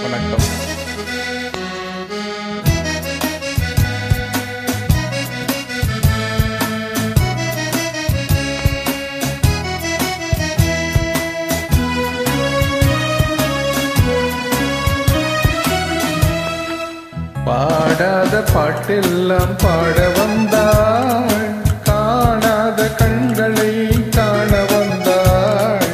வணக்கம். பாடாத பாட்டெல்லாம் பாட வந்தாள், காணாத கண்களை காண வந்தாள்,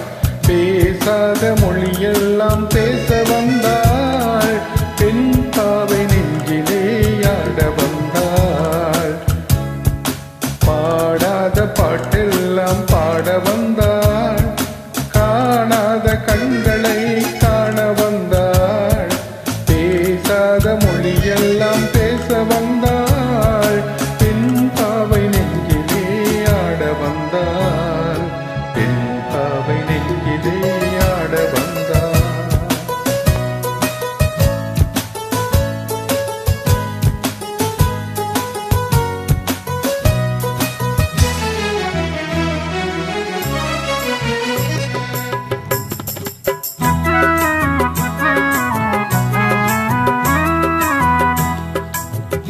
பேசாத மொழியெல்லாம் பேச வந்தாள், பெண் பாவை நெஞ்சிலே ஆட வந்தாள். பாடாத பாட்டெல்லாம் பாட வந்தாள், காணாத கண்களை காண வந்தாள், பேசாத மொழியெல்லாம் பேச வந்தாள், பெண் பாவை நெஞ்சிலே ஆட வந்தாள், பெண் பாவை நெஞ்சிலே ஆட வந்தாள்.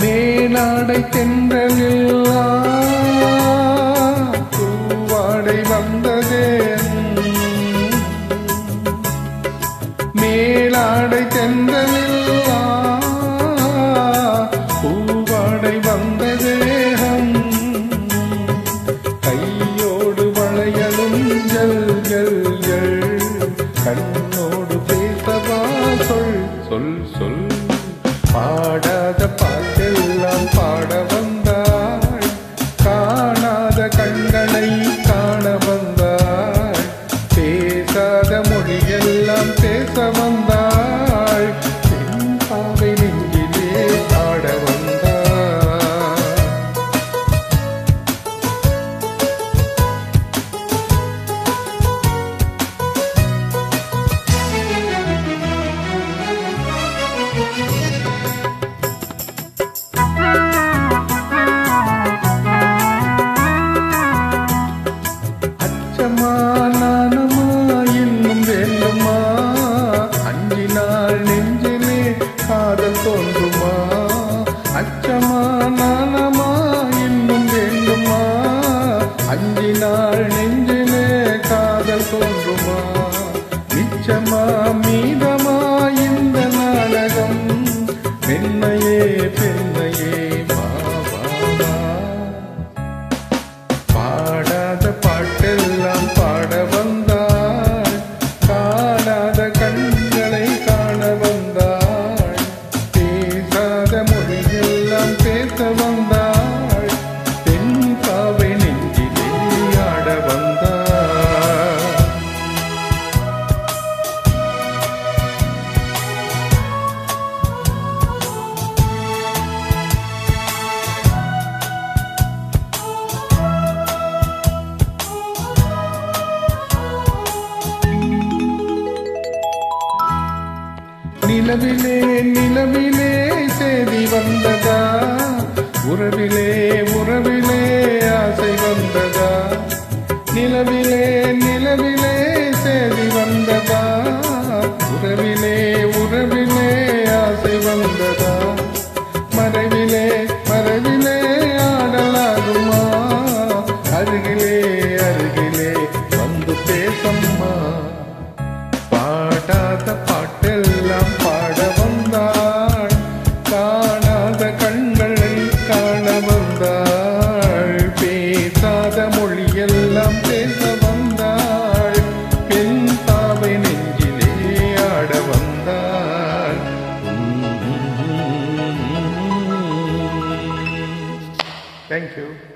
மேலாடை தென்றலில் பூவாடை வந்ததே, மேலாடை தென்றலில் பூவாடை வந்ததே, கையோடு வளையலும் ஜல் ஜல் ஜல், கண்ணோடு பேசவா சொல் சொல் சொல். பாடாத பாட்டெல்லாம் பாட வந்தாள், காணாத கண்களை காண வந்தாள், பேசாத மொழியெல்லாம் பேச வந்தாள், பெண் பாவை நெஞ்சிலே ஆட வந்தாள். நானமா இன்னும் வேண்டுமா, அஞ்சினால் நெஞ்சிலே காதல் தோன்றுமா, அச்சமா நானமா இன்னும் வேண்டுமா, அஞ்சினால் நெஞ்சிலே காதல் தோன்றுமா, மிச்சமா மீதமா இந்த நாடகம், பெண்மையே பெண்மையே வா வா வா. பாடாத பாட்டெல்லாம் பாட வந்தாள், காணாத கண்களை காண வந்தாள், பேசாத மொழியெல்லாம் பேச வந்தாள், பெண் பாவை நெஞ்சிலே ஆட வந்தாள். நிலவிலே நிலவிலே செய்தி வந்ததா, உறவிலே உறவிலே ஆசை வந்ததா, நிலவிலே நிலவிலே செய்தி வந்ததா, உறவிலே உறவிலே ஆசை வந்ததா, மறைவிலே மறைவிலே ஆடலாகுமா, அருகிலே அருகிலே வந்து பேசம்மா. பாடாத பாட்டெல்லாம் பாட வந்தாள், காணாத கண்களை காண வந்தாள், பேசாத மொழியெல்லாம் பேச வந்தாள், பெண் பாவை நெஞ்சிலே ஆட வந்தாள். Thank you.